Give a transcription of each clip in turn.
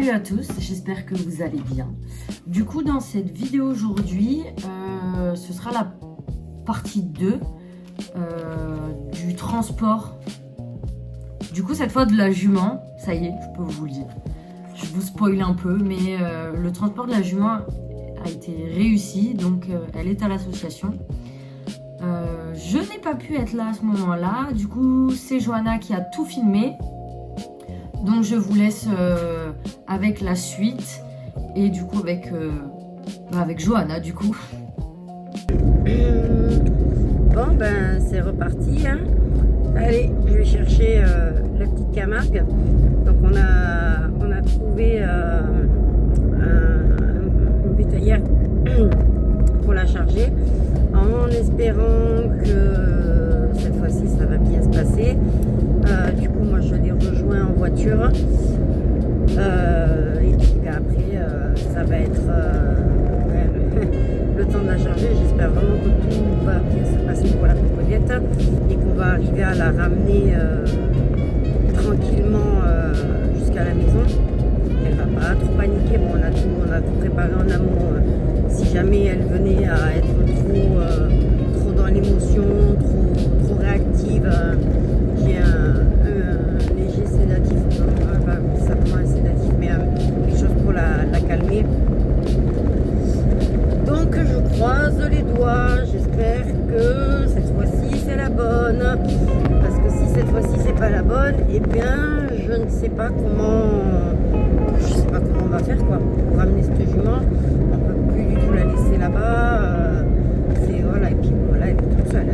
Salut à tous, j'espère que vous allez bien. Du coup, dans cette vidéo aujourd'hui, ce sera la partie 2 du transport. Du coup, cette fois de la jument, ça y est, je peux vous le dire. Je vous spoil un peu, mais le transport de la jument a été réussi, donc elle est à l'association. Je n'ai pas pu être là à ce moment-là, du coup, c'est Johanna qui a tout filmé. Donc je vous laisse avec la suite et du coup avec Johanna du coup. Bon ben c'est reparti hein. Allez, je vais chercher la petite Camargue. Donc on a trouvé une bétaillère pour la charger en espérant que cette fois-ci ça va bien se passer. Du coup moi je l'ai rejoint en voiture et puis après ça va être le temps de la charger. J'espère vraiment que tout va bien se passer pour la cocognette et qu'on va arriver à la ramener tranquillement jusqu'à la maison. Elle va pas trop paniquer. Bon, on a tout préparé en amont si jamais elle venait à être trop dans l'émotion, trop réactive. J'ai un léger sédatif, pas simplement un sédatif, mais quelque chose pour la calmer. Donc je croise les doigts, j'espère que cette fois-ci c'est la bonne. Parce que si cette fois-ci c'est pas la bonne, eh bien je ne sais pas comment on va faire quoi. Pour ramener cette jument, on peut plus du tout la laisser là-bas. Voilà, et puis voilà, elle est toute seule,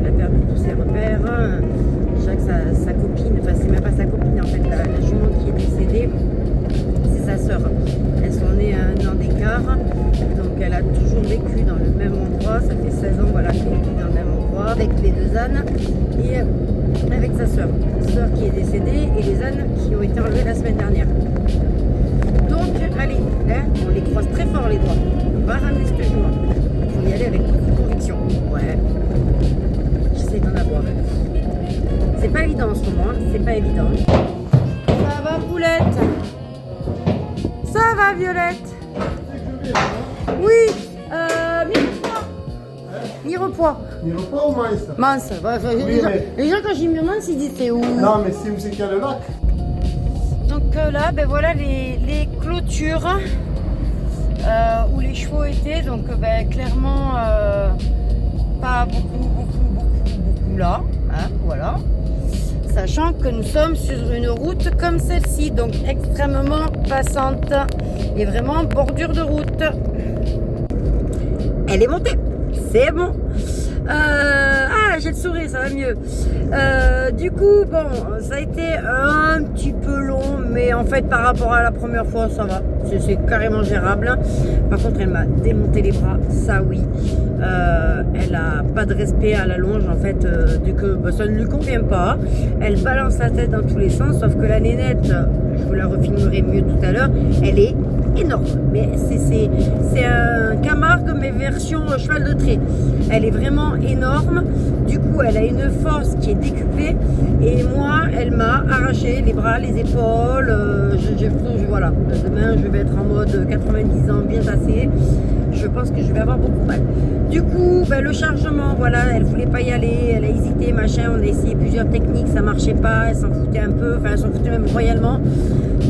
elle a perdu tous ses repères. Déjà que sa copine, enfin c'est même pas sa copine en fait, la jument qui est décédée, c'est sa sœur. Elles sont nées à 1 an d'écart, donc elle a toujours vécu dans le même endroit. Ça fait 16 ans voilà, qu'elle vit dans le même endroit avec les 2 ânes et avec sa sœur qui est décédée et les ânes qui ont été enlevés la semaine dernière. Donc allez, hein, on les croise très fort les doigts. On va ramener cette jument. Il faut y aller avec beaucoup de conviction. Ouais, j'essaie d'en avoir. C'est pas évident en ce moment, c'est pas évident. Ça va Poulette? Ça va Violette? Oui, mi-repois. Mi-repois ou mince? Mince. Oui, Les gens quand j'ai mis mince ils disent c'est où? Non, mais c'est où c'est qu'il y a le lac? Donc là, ben voilà les clôtures où les chevaux étaient. Donc ben, clairement pas beaucoup là. Hein, voilà. Sachant que nous sommes sur une route comme celle-ci, donc extrêmement passante et vraiment bordure de route. Elle est montée, c'est bon. J'ai le sourire, ça va mieux. Du coup, bon, ça a été un petit peu long, mais en fait, par rapport à la première fois, ça va. C'est carrément gérable. Par contre, elle m'a démonté les bras, ça oui. Elle a pas de respect à la longe, en fait, du coup, ça ne lui convient pas. Elle balance la tête dans tous les sens, sauf que la nénette, je vous la refilmerai mieux tout à l'heure, elle est énorme, mais c'est un Camargue mais version cheval de trait. Elle est vraiment énorme, du coup elle a une force qui est décuplée et moi elle m'a arraché les bras, les épaules. Voilà, demain je vais être en mode 90 ans bien tassé. Je pense que je vais avoir beaucoup mal. Du coup, ben, le chargement, voilà, elle voulait pas y aller, elle a hésité, machin, on a essayé plusieurs techniques, ça marchait pas, elle s'en foutait un peu, enfin elle s'en foutait même royalement.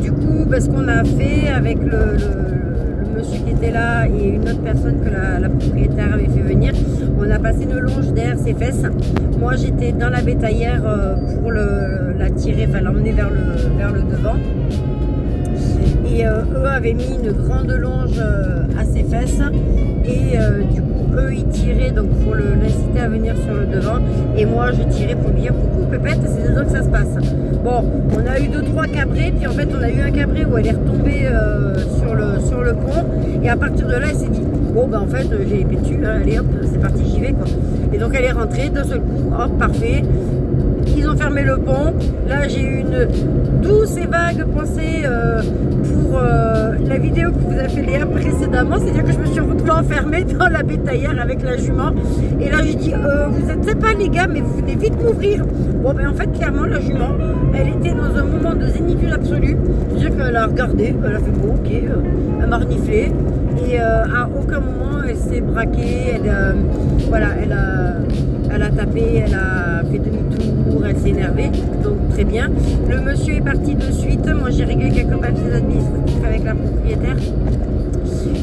Du coup, ben, ce qu'on a fait avec le monsieur qui était là et une autre personne que la propriétaire avait fait venir, on a passé une longe derrière ses fesses. Moi j'étais dans la bétaillère pour la tirer, enfin l'emmener vers le devant. Et eux avaient mis une grande longe à ses fesses et du coup eux ils tiraient donc pour l'inciter à venir sur le devant et moi je tirais pour lui dire coucou pépette, c'est dedans que ça se passe. Bon, on a eu 2-3 cabrés, puis en fait on a eu un cabré où elle est retombée sur le pont et à partir de là elle s'est dit bon ben en fait j'ai épée dessus, allez hop c'est parti j'y vais quoi. Et donc elle est rentrée d'un seul coup, hop parfait. Ils ont fermé le pont. Là, j'ai eu une douce et vague pensée pour la vidéo que vous avez fait Léa précédemment. C'est-à-dire que je me suis retrouvée enfermée dans la bétaillère avec la jument. Et là, j'ai dit, vous êtes sympas les gars, mais vous venez vite m'ouvrir. Bon, ben en fait, clairement, la jument, elle était dans un moment de zénitude absolue. C'est-à-dire qu'elle a regardé, elle a fait bon, ok, elle m'a reniflé. Et à aucun moment, elle s'est braquée. Voilà, elle a tapé, elle a fait demi-tour, elle s'est énervée, donc très bien. Le monsieur est parti de suite, moi j'ai réglé quelques papiers administratifs avec la propriétaire.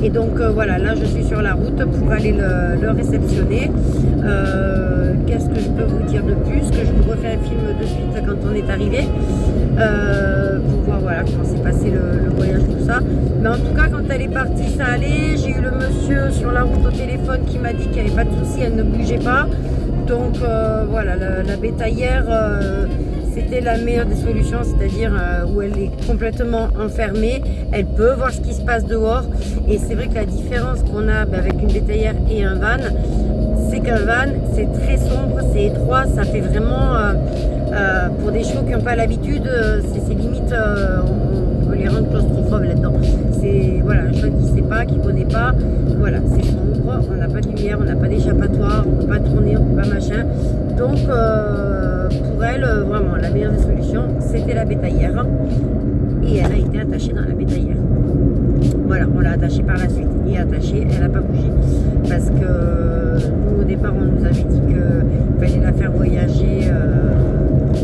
Et donc voilà, là je suis sur la route pour aller le réceptionner. Qu'est-ce que je peux vous dire de plus? Que je vous refais un film de suite quand on est arrivé. Pour voir voilà, comment s'est passé le voyage, tout ça. Mais en tout cas, quand elle est partie, ça allait. J'ai eu le monsieur sur la route au téléphone qui m'a dit qu'il n'y avait pas de souci, elle ne bougeait pas. Donc voilà, la bétaillère, c'était la meilleure des solutions, c'est-à-dire où elle est complètement enfermée, elle peut voir ce qui se passe dehors. Et c'est vrai que la différence qu'on a avec une bétaillère et un van, c'est qu'un van, c'est très sombre, c'est étroit, ça fait vraiment, pour des chevaux qui n'ont pas l'habitude, c'est limite, on peut les rendre claustrophobes là-dedans. C'est voilà, un cheval qui ne sait pas, qui ne connaît pas, voilà, c'est sombre, on n'a pas de lumière, on n'a pas d'échappatoire, on ne peut pas tourner, on ne peut pas machin. Donc pour elle, vraiment, la meilleure des solutions, c'était la bétaillère. Et elle a été attachée dans la bétaillère. Voilà, on l'a attachée par la suite. Et attachée, elle n'a pas bougé. Parce que nous, au départ, on nous avait dit qu'il fallait la faire voyager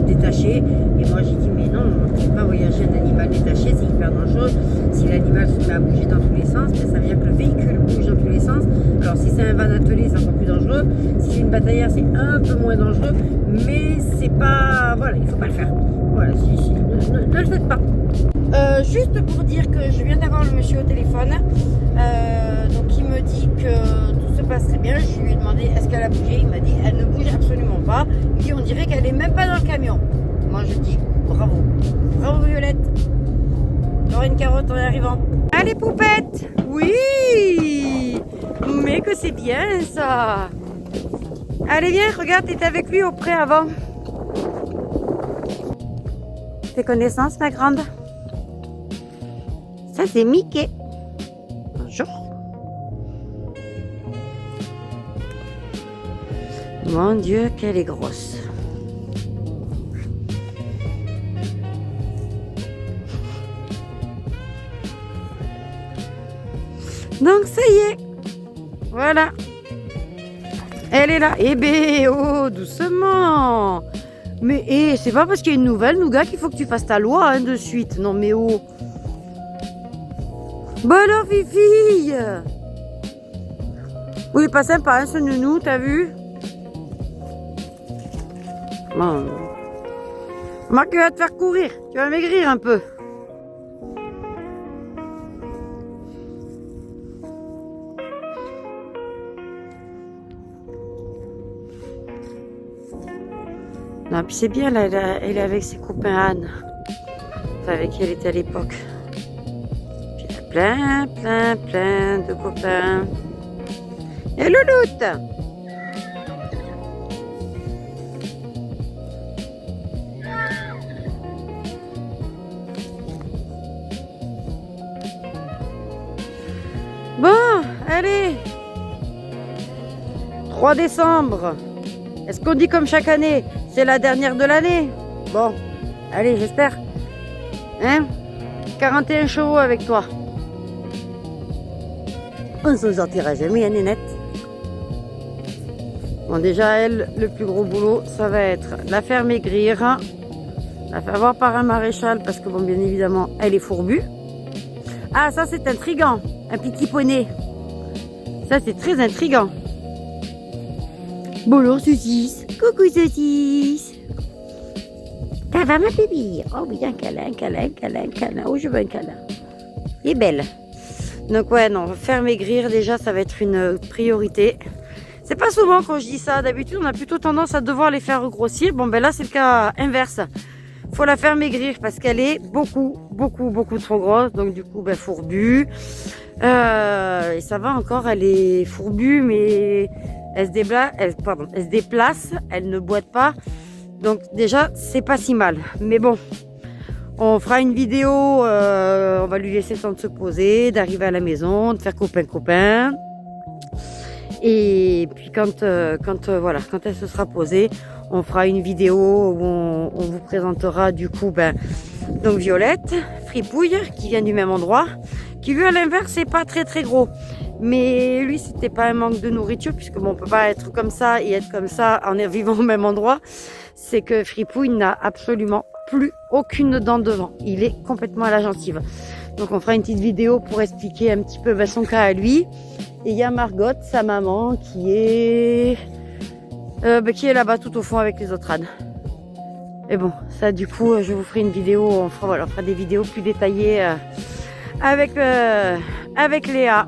détachée. Et moi, j'ai dit, mais non, on ne peut pas voyager un animal détaché, c'est hyper dangereux. Si l'animal se met à bouger dans tous les sens, ben, ça veut dire que le véhicule bouge dans tous les sens. Alors, si c'est un van attelé, c'est encore plus dangereux. Si c'est une bétaillère, c'est un peu moins dangereux. Mais c'est pas... Voilà, il ne faut pas le faire. Voilà, ne le faites pas. Juste pour dire que je viens d'avoir le monsieur au téléphone, donc il me dit que tout se passe très bien. Je lui ai demandé est-ce qu'elle a bougé, il m'a dit elle ne bouge absolument pas. Il me dit on dirait qu'elle est même pas dans le camion. Moi je dis bravo, bravo Violette, t'auras une carotte en arrivant. Allez poupette, oui, mais que c'est bien ça. Allez viens, regarde, t'étais avec lui au pré avant. Tes connaissances ma grande? Ça, c'est Mickey. Bonjour. Mon Dieu, qu'elle est grosse. Donc, ça y est. Voilà. Elle est là. Eh ben, oh, doucement. Mais, c'est pas parce qu'il y a une nouvelle, Nougat, qu'il faut que tu fasses ta loi hein, de suite. Non, mais oh. Bon alors Fifi, oui pas sympa hein, ce nounou, t'as vu? Bon. Marc va te faire courir, tu vas maigrir un peu. Non puis c'est bien là, elle est avec ses copains Anne, enfin, avec qui elle était à l'époque. Plein de copains. Et Louloute. Bon, allez. 3 décembre. Est-ce qu'on dit comme chaque année, c'est la dernière de l'année? Bon, allez, j'espère. Hein? 41 chevaux avec toi. On ne s'en sortira jamais, hein, Nénette. Bon, déjà, elle, le plus gros boulot, ça va être la faire maigrir, la faire voir par un maréchal, parce que, bon, bien évidemment, elle est fourbue. Ah, ça, c'est intriguant. Un petit poney. Ça, c'est très intriguant. Bonjour, saucisse. Coucou, saucisse. Ça va, ma bébé? Oh, oui, un câlin, câlin, câlin, câlin. Oh, je veux un câlin. Elle est belle. Donc ouais, non, faire maigrir déjà, ça va être une priorité. C'est pas souvent quand je dis ça. D'habitude, on a plutôt tendance à devoir les faire grossir. Bon, ben là, c'est le cas inverse. Faut la faire maigrir parce qu'elle est beaucoup trop grosse. Donc du coup, ben fourbue. Et ça va encore, elle est fourbue, mais elle se déplace, elle ne boite pas. Donc déjà, c'est pas si mal. Mais bon, on fera une vidéo, on va lui laisser le temps de se poser, d'arriver à la maison, de faire copain-copain. Et puis quand elle se sera posée, on fera une vidéo où on vous présentera du coup donc Violette, Fripouille, qui vient du même endroit, qui lui à l'inverse c'est pas très très gros. Mais lui c'était pas un manque de nourriture, puisque bon, on peut pas être comme ça et être comme ça en vivant au même endroit. C'est que Fripouille n'a absolument plus aucune dent devant. Il est complètement à la gencive. Donc on fera une petite vidéo pour expliquer un petit peu son cas à lui. Et il y a Margot, sa maman, qui est là-bas tout au fond avec les autres ânes. Et bon, ça du coup, je vous ferai une vidéo, on fera des vidéos plus détaillées avec Léa.